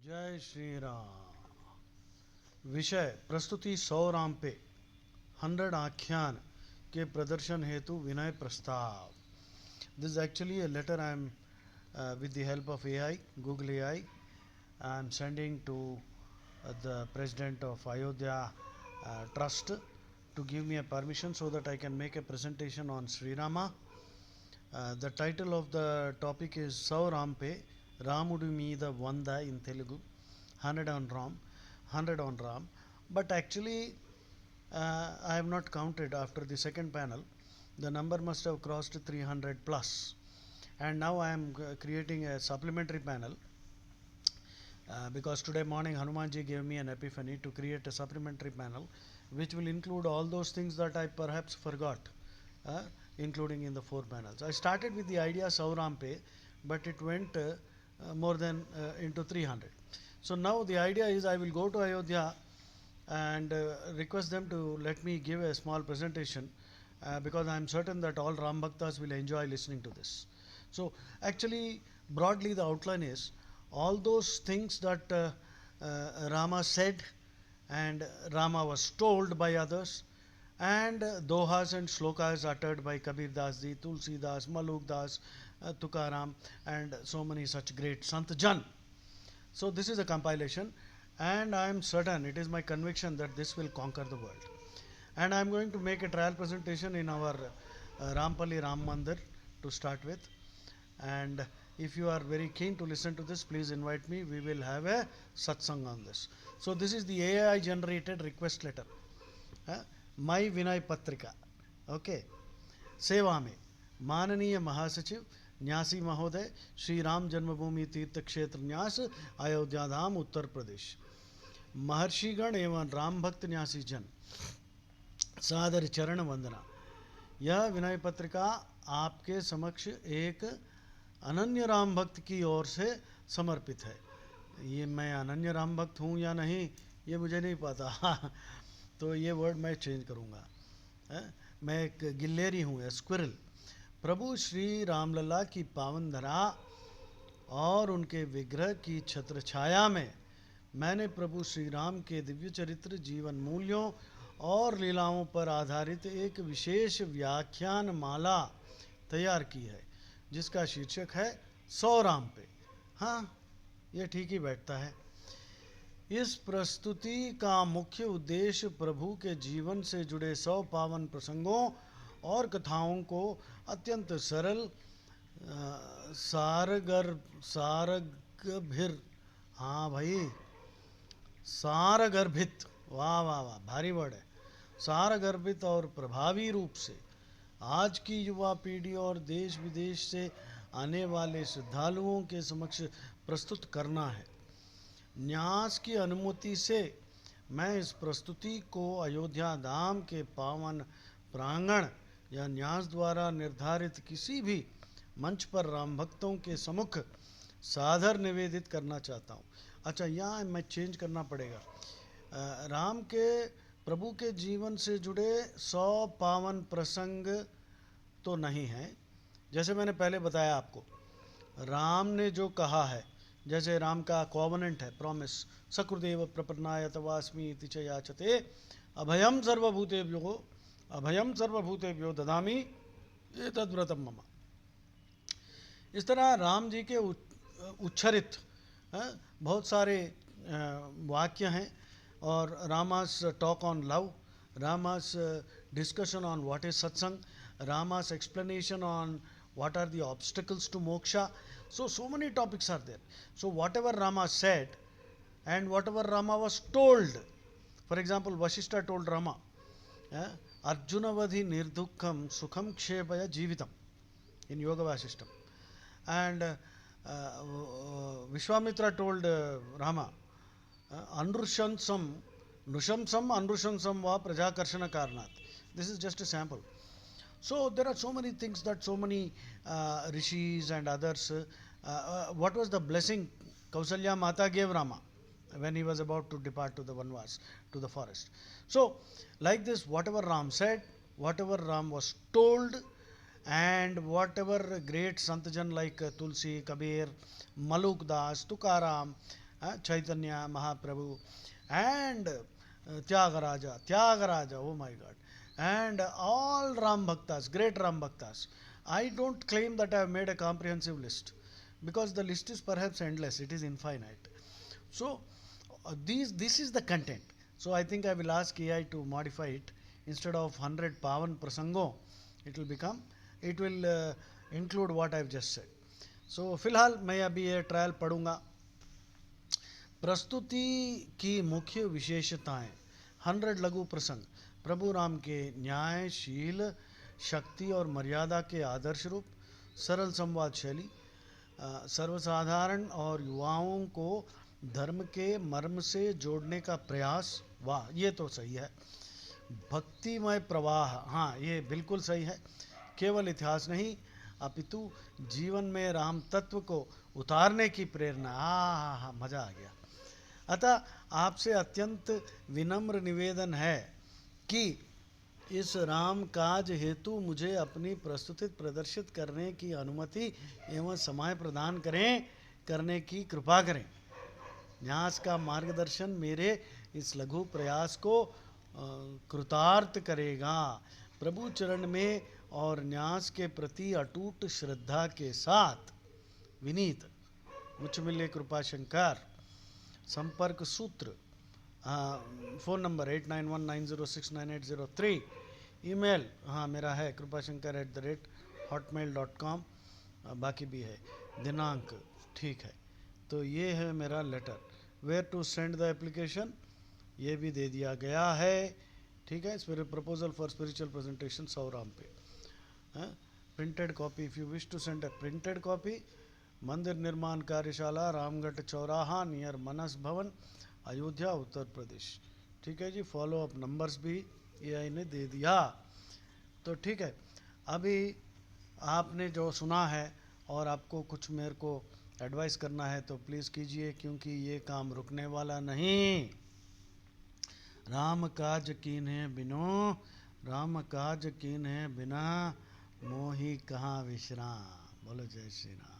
जय श्री राम। विषय प्रस्तुति 100 राम पे 100 आख्यान के प्रदर्शन हेतु विनय प्रस्ताव. This is actually a letter I am with the help of AI, Google AI, I am sending to the president of Ayodhya Trust to give me a permission so that I can make a presentation on Sri Rama. The title of the topic is Sau Rampe, Ramudu Meeda Vanda in Telugu, 100 on Ram, 100 on Ram. But actually, I have not counted after the second panel. The number must have crossed 300 plus. And now I am creating a supplementary panel because today morning Hanumanji gave me an epiphany to create a supplementary panel which will include all those things that I perhaps forgot, including in the 4 panels. I started with the idea Saurampe, but it went more than into 300. So now the idea is I will go to Ayodhya and request them to let me give a small presentation because I am certain that all Ram Bhaktas will enjoy listening to this. So actually, broadly the outline is all those things that Rama said and Rama was told by others, and dohas and shlokas uttered by Kabir Das Ji, Tulsi Das, Maluk Das, Tukaram, and so many such great Sant Jan. So this is a compilation, and I am certain, it is my conviction that this will conquer the world. And I am going to make a trial presentation in our Rampalli Ram Mandir to start with. And if you are very keen to listen to this, please invite me. We will have a satsang on this. So this is the AI generated request letter. My Vinay Patrika. Okay. सेवा में माननीय महासचिव न्यासी महोदय, श्री राम जन्मभूमि तीर्थ क्षेत्र न्यास, अयोध्या धाम, उत्तर प्रदेश. महर्षिगण एवं राम भक्त न्यासी जन, सादर चरण वंदना. यह विनय पत्रिका आपके समक्ष एक अनन्य राम भक्त की ओर से समर्पित है. ये मैं अनन्य राम भक्त हूँ या नहीं ये मुझे नहीं पता तो ये वर्ड मैं चेंज करूँगा. मैं एक गिल्लेरी हूँ, स्क्विरल. प्रभु श्री रामलला की पावन धरा और उनके विग्रह की छत्र छाया में मैंने प्रभु श्री राम के दिव्य चरित्र, जीवन मूल्यों और लीलाओं पर आधारित एक विशेष व्याख्यान माला तैयार की है जिसका शीर्षक है 100 राम पे. हाँ, ये ठीक ही बैठता है. इस प्रस्तुति का मुख्य उद्देश्य प्रभु के जीवन से जुड़े 100 पावन प्रसंगों और कथाओं को अत्यंत सरल, सारगर्भित, हाँ भाई, सारगर्भित, वाह वाह वाह, भारी वर्ड है, सारगर्भित और प्रभावी रूप से आज की युवा पीढ़ी और देश विदेश से आने वाले श्रद्धालुओं के समक्ष प्रस्तुत करना है. न्यास की अनुमति से मैं इस प्रस्तुति को अयोध्या धाम के पावन प्रांगण या न्यास द्वारा निर्धारित किसी भी मंच पर राम भक्तों के सम्मुख सादर निवेदित करना चाहता हूँ. अच्छा, यहाँ मैं चेंज करना पड़ेगा. राम के प्रभु के जीवन से जुड़े 100 पावन प्रसंग तो नहीं हैं. जैसे मैंने पहले बताया आपको, राम ने जो कहा है, जैसे राम का कॉवनेंट है, प्रॉमिस, सकृदेव प्रपन्नाय तवास्मि इति च याचते अभयम सर्वभूतेभ्यो, अभयम सर्वभूतेभ्यो ददामि एतद्व्रतम मम. इस तरह राम जी के उच्छरित बहुत सारे वाक्य हैं. और Rama's talk on love, Rama's discussion on what is satsang, Rama's explanation on what are the obstacles to moksha. So many topics are there. So whatever Rama said and whatever Rama was told, for example, Vashishta told Rama, Arjuna vadhi nirdhukkam sukham kshepaya jeevitam in Yoga Vasishtam. And Vishwamitra told Rama, Anrushansam, Nushamsam, Anrushansam va prajakarshana karnat. This is just a sample. So there are so many things that so many rishis and others. What was the blessing Kausalya Mata gave Rama when he was about to depart to the Vanvas, to the forest? So like this, whatever Ram said, whatever Ram was told, and whatever great Santajan like Tulsi, Kabir, Maluk Das, Tukaram, Chaitanya Mahaprabhu, and Tyagaraja, oh my God, and all Ram Bhaktas, great Ram Bhaktas. I don't claim that I have made a comprehensive list because the list is perhaps endless, it is infinite. So, this is the content. So, I think I will ask AI to modify it. Instead of 100 Pavan Prasango, it will become, it will include what I have just said. So, फिलहाल मैं अभी ये trial पढ़ूंगा. प्रस्तुति की मुख्य विशेषताएं. 100 लघु प्रसंग. प्रभु राम के न्यायशील, शक्ति और मर्यादा के आदर्श रूप, सरल संवाद शैली, सर्वसाधारण और युवाओं को धर्म के मर्म से जोड़ने का प्रयास. वाह, ये तो सही है. भक्तिमय प्रवाह, हाँ ये बिल्कुल सही है. केवल इतिहास नहीं अपितु जीवन में राम तत्व को उतारने की प्रेरणा. हाँ, मजा आ गया. अतः आपसे अत्यंत विनम्र निवेदन है कि इस राम काज हेतु मुझे अपनी प्रस्तुति प्रदर्शित करने की अनुमति एवं समय प्रदान करने की कृपा करें. न्यास का मार्गदर्शन मेरे इस लघु प्रयास को कृतार्थ करेगा. प्रभु चरण में और न्यास के प्रति अटूट श्रद्धा के साथ विनीत मुझमिले कृपा शंकर. संपर्क सूत्र, फ़ोन नंबर 8919069803. ईमेल हाँ मेरा है krupashankar@hotmail.com. बाकी भी है. दिनांक ठीक है. तो ये है मेरा letter. Where to send the application ये भी दे दिया गया है. ठीक है. Proposal for spiritual presentation 100 Ram पे. Printed copy, if you wish to send a printed copy, मंदिर निर्माण कार्यशाला, रामगढ़ चौराहा नियर मनस भवन, अयोध्या, उत्तर प्रदेश. ठीक है जी. फॉलो अप नंबर्स भी एआई ने दे दिया. तो ठीक है. अभी आपने जो सुना है और आपको कुछ मेरे को एडवाइस करना है तो प्लीज़ कीजिए, क्योंकि ये काम रुकने वाला नहीं. राम काज कीन्हे बिनो, राम काज कीन्हे बिना, मोही कहाँ विश्राम. बोलो जय श्री राम.